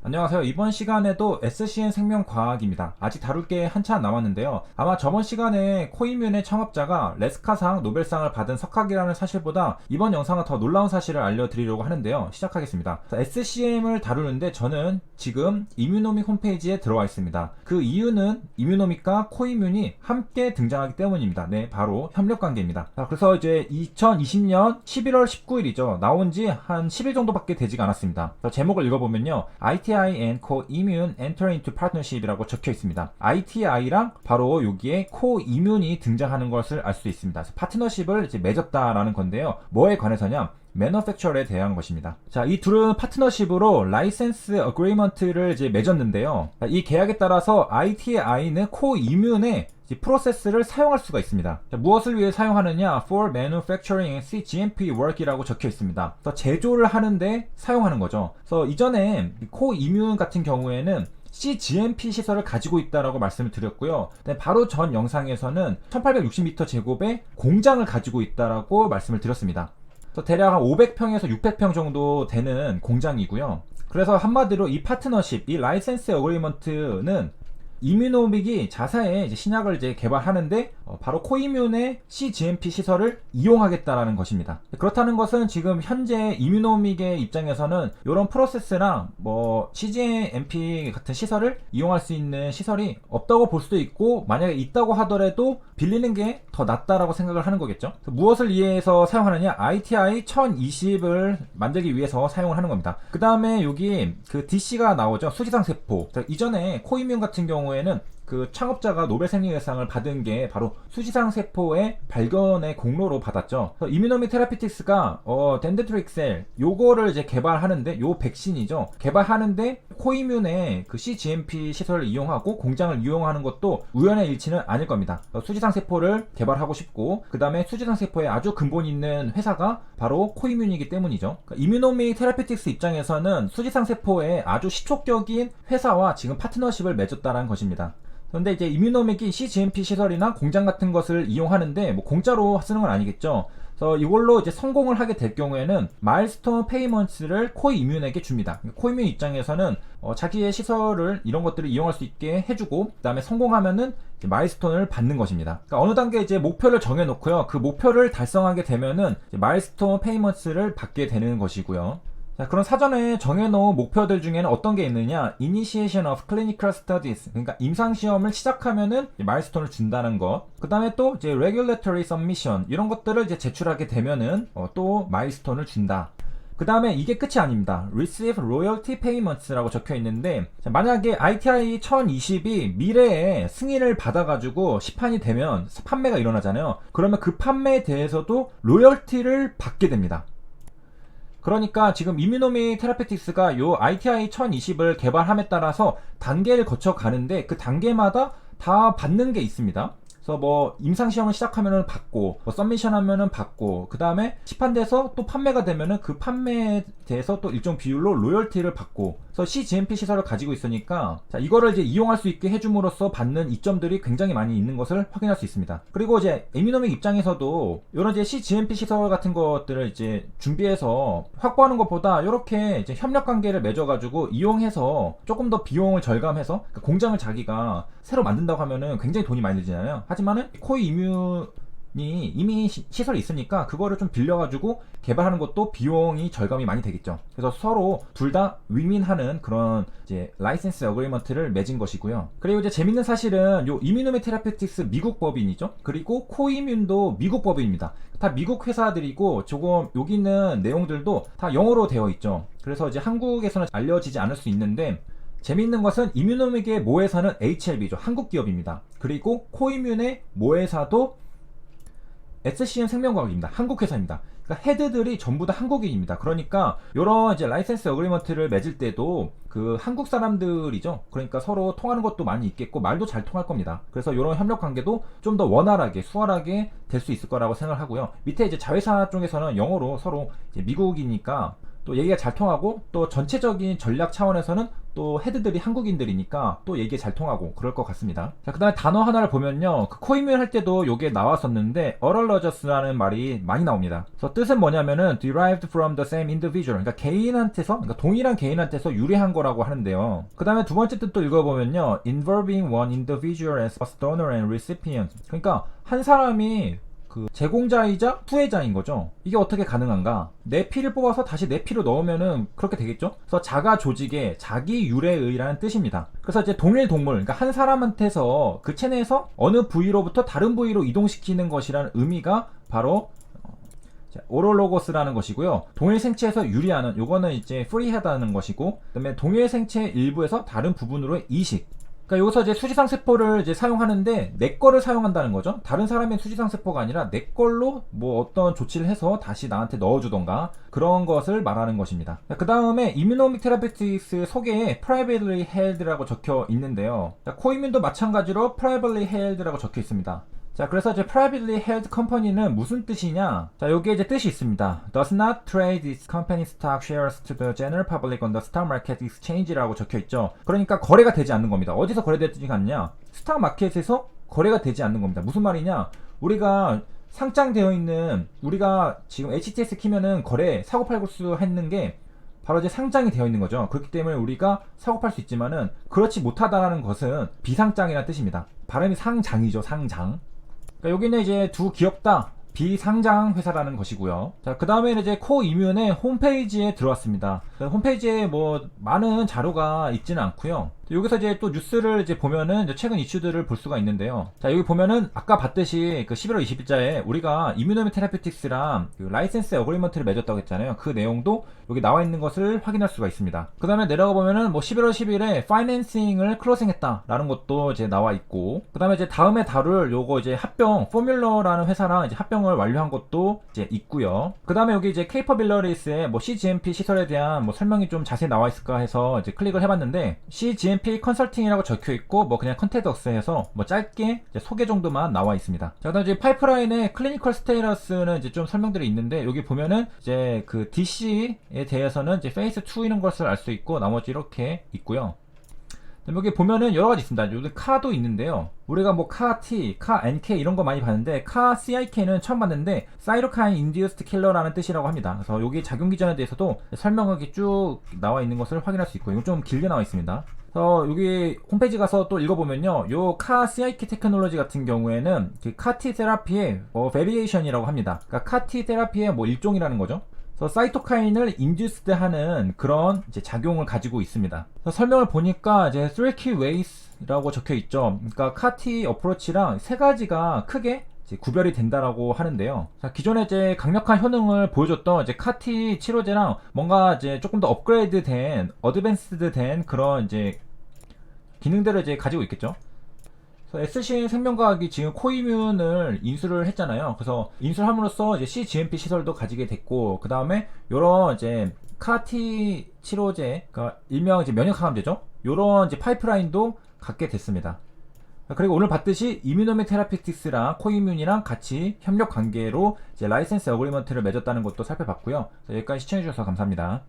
안녕하세요. 이번 시간에도 SCN 생명과학입니다. 아직 다룰 게 한참 남았는데요. 아마 저번 시간에 코이뮨의 창업자가 레스카상 노벨상을 받은 석학이라는 사실보다 이번 영상은 더 놀라운 사실을 알려드리려고 하는데요. 시작하겠습니다. SCM을 다루는데 저는 지금 이뮤노믹 홈페이지에 들어와 있습니다. 그 이유는 이뮤노믹과 코이뮨이 함께 등장하기 때문입니다. 네, 바로 협력관계입니다. 그래서 이제 2020년 11월 19일이죠. 나온 지 한 10일 정도밖에 되지가 않았습니다. 제목을 읽어보면요. ITI and Co-Immune Enter into Partnership이라고 적혀 있습니다. ITI랑 바로 여기에 코이뮨이 등장하는 것을 알 수 있습니다. 파트너십을 이제 맺었다라는 건데요. 뭐에 관해서냐? 매너팩처러에 대한 것입니다. 자, 이 둘은 파트너십으로 라이센스 어그리먼트를 이제 맺었는데요. 이 계약에 따라서 ITI는 코이뮨의 프로세스를 사용할 수가 있습니다. 자, 무엇을 위해 사용하느냐? For manufacturing and CGMP work이라고 적혀 있습니다. 그래서 제조를 하는데 사용하는 거죠. 그래서 이전에 코이뮨 같은 경우에는 CGMP 시설을 가지고 있다라고 말씀을 드렸고요. 바로 전 영상에서는 1860m 제곱의 공장을 가지고 있다라고 말씀을 드렸습니다. 그래서 대략 한 500평에서 600평 정도 되는 공장이고요. 그래서 한마디로 이 파트너십, 이 라이센스 어그리먼트는 이뮤노믹이 자사의 이제 신약을 이제 개발하는데 바로 코이뮨의 CGMP 시설을 이용하겠다라는 것입니다. 그렇다는 것은 지금 현재 이뮤노믹의 입장에서는 이런 프로세스랑 뭐 CGMP 같은 시설을 이용할 수 있는 시설이 없다고 볼 수도 있고, 만약에 있다고 하더라도 빌리는 게 더 낫다라고 생각을 하는 거겠죠. 무엇을 위해서 사용하느냐? ITI 1020을 만들기 위해서 사용을 하는 겁니다. 그 다음에 여기 그 DC가 나오죠. 수지상 세포. 이전에 코이뮨 같은 경우에는 그 창업자가 노벨 생리의상을 받은 게 바로 수지상 세포의 발견의 공로로 받았죠. 이뮤노믹 테라피틱스가 덴드트릭셀 요거를 이제 개발하는데, 요 백신이죠. 개발하는데 코이뮨의 그 CGMP 시설을 이용하고 공장을 이용하는 것도 우연의 일치는 아닐 겁니다. 수지상 세포를 개발하고 싶고, 그 다음에 수지상 세포에 아주 근본 있는 회사가 바로 코이뮨이기 때문이죠. 이뮤노믹 테라피틱스 입장에서는 수지상 세포의 아주 시초격인 회사와 지금 파트너십을 맺었다는 것입니다. 그런데 이제 이뮤노믹이 CGMP 시설이나 공장 같은 것을 이용하는데 뭐 공짜로 쓰는 건 아니겠죠. 그래서 이걸로 이제 성공을 하게 될 경우에는 마일스톤 페이먼트를 코이뮨에게 줍니다. 코이뮨 입장에서는 자기의 시설을 이런 것들을 이용할 수 있게 해주고, 그 다음에 성공하면은 이제 마일스톤을 받는 것입니다. 그러니까 어느 단계 이제 목표를 정해놓고요. 그 목표를 달성하게 되면은 이제 마일스톤 페이먼트를 받게 되는 것이고요. 자, 그런 사전에 정해놓은 목표들 중에는 어떤 게 있느냐? Initiation of Clinical Studies, 그러니까 임상시험을 시작하면은 마일스톤을 준다는 것. 그 다음에 또 이제 Regulatory Submission, 이런 것들을 이제 제출하게 되면은 또 마일스톤을 준다. 그 다음에 이게 끝이 아닙니다. Receive Royalty Payments라고 적혀 있는데, 만약에 ITI 1020이 미래에 승인을 받아가지고 시판이 되면 판매가 일어나잖아요. 그러면 그 판매에 대해서도 로열티를 받게 됩니다. 그러니까 지금 이뮤노믹 테라피틱스가 요 ITI 1020을 개발함에 따라서 단계를 거쳐 가는데, 그 단계마다 다 받는 게 있습니다. 그래서 뭐 임상시험을 시작하면은 받고, 뭐 서미션 하면은 받고, 그 다음에 시판돼서 또 판매가 되면은 그 판매에 대해서 또 일정 비율로 로열티를 받고, 그래서 CGMP 시설을 가지고 있으니까, 자, 이거를 이제 이용할 수 있게 해줌으로써 받는 이점들이 굉장히 많이 있는 것을 확인할 수 있습니다. 그리고 이제 이뮤노믹 입장에서도 이런 이제 CGMP 시설 같은 것들을 이제 준비해서 확보하는 것보다 이렇게 이제 협력 관계를 맺어가지고 이용해서 조금 더 비용을 절감해서, 그러니까 공장을 자기가 새로 만든다고 하면은 굉장히 돈이 많이 들잖아요. 하지만은 코이뮨이 이미 시설이 있으니까 그거를 좀 빌려가지고 개발하는 것도 비용이 절감이 많이 되겠죠. 그래서 서로 둘 다 윈윈하는 그런 이제 라이센스 어그리먼트를 맺은 것이고요. 그리고 이제 재밌는 사실은 요 이뮤노믹 테라피틱스 미국 법인이죠. 그리고 코이뮨도 미국 법인입니다. 다 미국 회사들이고, 조금 여기 있는 내용들도 다 영어로 되어 있죠. 그래서 이제 한국에서는 알려지지 않을 수 있는데, 재미있는 것은 이뮤노믹의 모회사는 HLB죠. 한국 기업입니다. 그리고 코이뮨의 모회사도 SCN 생명과학입니다. 한국 회사입니다. 그러니까 헤드들이 전부 다 한국인입니다. 그러니까 이런 이제 라이센스 어그리먼트를 맺을 때도 그 한국 사람들이죠. 그러니까 서로 통하는 것도 많이 있겠고 말도 잘 통할 겁니다. 그래서 이런 협력 관계도 좀 더 원활하게 수월하게 될 수 있을 거라고 생각하고요. 밑에 이제 자회사 쪽에서는 영어로 서로 이제 미국이니까 또 얘기가 잘 통하고 또 전체적인 전략 차원에서는 또 헤드들이 한국인들이니까 또 얘기가 잘 통하고 그럴 것 같습니다. 자, 그 다음에 단어 하나를 보면요, 그 코이뮨 할 때도 요게 나왔었는데 어럴러저스라는 말이 많이 나옵니다. 그래서 뜻은 뭐냐면은 derived from the same individual, 그러니까 개인한테서, 그러니까 동일한 개인한테서 유래한 거라고 하는데요. 그 다음에 두 번째 뜻도 읽어보면요, involving one individual as a donor and recipient, 그러니까 한 사람이 그 제공자이자 후회자인 거죠. 이게 어떻게 가능한가? 내 피를 뽑아서 다시 내 피로 넣으면은 그렇게 되겠죠? 그래서 자가 조직의 자기 유래의라는 뜻입니다. 그래서 이제 동일 동물, 그러니까 한 사람한테서 그 체내에서 어느 부위로부터 다른 부위로 이동시키는 것이라는 의미가 바로 오롤로고스라는 것이고요. 동일 생체에서 유리하는, 요거는 이제 프리하다는 것이고, 그 다음에 동일 생체의 일부에서 다른 부분으로의 이식. 그러니까 여기서 이제 수지상 세포를 이제 사용하는데 내 거를 사용한다는 거죠. 다른 사람의 수지상 세포가 아니라 내 걸로 뭐 어떤 조치를 해서 다시 나한테 넣어주던가 그런 것을 말하는 것입니다. 그 다음에 이뮤노믹 테라피틱스 소개에 privately held라고 적혀 있는데요. 코이뮨도 마찬가지로 privately held라고 적혀 있습니다. 자, 그래서 이제 privately held company는 무슨 뜻이냐? 자, 여기에 이제 뜻이 있습니다. Does not trade its company stock shares to the general public on the stock market exchange라고 적혀 있죠. 그러니까 거래가 되지 않는 겁니다. 어디서 거래되지 않냐? 스탁 마켓에서 거래가 되지 않는 겁니다. 무슨 말이냐? 우리가 상장되어 있는, 우리가 지금 HTS 키면은 거래, 사고팔고 수 했는 게 바로 이제 상장이 되어 있는 거죠. 그렇기 때문에 우리가 사고팔 수 있지만은 그렇지 못하다라는 것은 비상장이라는 뜻입니다. 발음이 상장이죠, 상장. 그러니까 여기는 이제 두 기업 다 비상장 회사라는 것이고요. 자, 그 다음에는 이제 코이뮨의 홈페이지에 들어왔습니다. 홈페이지에 뭐 많은 자료가 있지는 않고요. 여기서 이제 또 뉴스를 이제 보면은 이제 최근 이슈들을 볼 수가 있는데요. 자, 여기 보면은 아까 봤듯이 그 11월 20일자에 우리가 이뮤노믹 테라피틱스랑 그 라이센스 어그리먼트를 맺었다고 했잖아요. 그 내용도 여기 나와 있는 것을 확인할 수가 있습니다. 그 다음에 내려가 보면은 뭐 11월 10일에 파이낸싱을 클로징했다라는 것도 이제 나와 있고, 그 다음에 이제 다음에 다룰 요거 이제 합병 포뮬러라는 회사랑 이제 합병을 완료한 것도 이제 있고요. 그 다음에 여기 이제 케이퍼빌러리스의 뭐 CGMP 시설에 대한 뭐 설명이 좀 자세히 나와 있을까 해서 이제 클릭을 해봤는데, CGMP 컨설팅이라고 적혀 있고 뭐 그냥 컨테덕스 해서 뭐 짧게 이제 소개 정도만 나와 있습니다. 자, 그다음 이제 파이프라인의 클리니컬 스테이러스는 이제 좀 설명들이 있는데, 여기 보면은 이제 그 DC에 대해서는 이제 페이스 2이는 것을 알 수 있고 나머지 이렇게 있고요. 여기 보면은 여러 가지 있습니다. 여기 카도 있는데요. 우리가 뭐 카 T, 카 NK 이런 거 많이 봤는데, 카 CIK는 처음 봤는데 사이토카인 인듀스드 킬러라는 뜻이라고 합니다. 그래서 여기 작용 기전에 대해서도 설명하기 쭉 나와 있는 것을 확인할 수 있고, 이건 좀 길게 나와 있습니다. 그래서 여기 홈페이지 가서 또 읽어보면요, 요 카 CIK 테크놀로지 같은 경우에는 그 카티 테라피의 베리에이션이라고 합니다. 그러니까 카티 테라피의 뭐 일종이라는 거죠. 그래서 사이토카인을 인듀스드 하는 그런 이제 작용을 가지고 있습니다. 그래서 설명을 보니까 이제 3key ways라고 적혀 있죠. 그러니까 카티 어프로치랑 세 가지가 크게 이제 구별이 된다라고 하는데요. 자, 기존에 이제 강력한 효능을 보여줬던 이제 카티 치료제랑 뭔가 이제 조금 더 업그레이드 된, 어드밴스드 된 그런 이제 기능들을 이제 가지고 있겠죠. SCN 생명과학이 지금 코이뮨을 인수를 했잖아요. 그래서 인수함으로써 이제 CGMP 시설도 가지게 됐고, 그 다음에 요런 이제 카티 치료제, 그러니까 일명 이제 면역 항암제죠. 요런 이제 파이프라인도 갖게 됐습니다. 그리고 오늘 봤듯이 이뮤노믹 테라피틱스랑 코이뮨이랑 같이 협력 관계로 이제 라이센스 어그리먼트를 맺었다는 것도 살펴봤고요. 여기까지 시청해주셔서 감사합니다.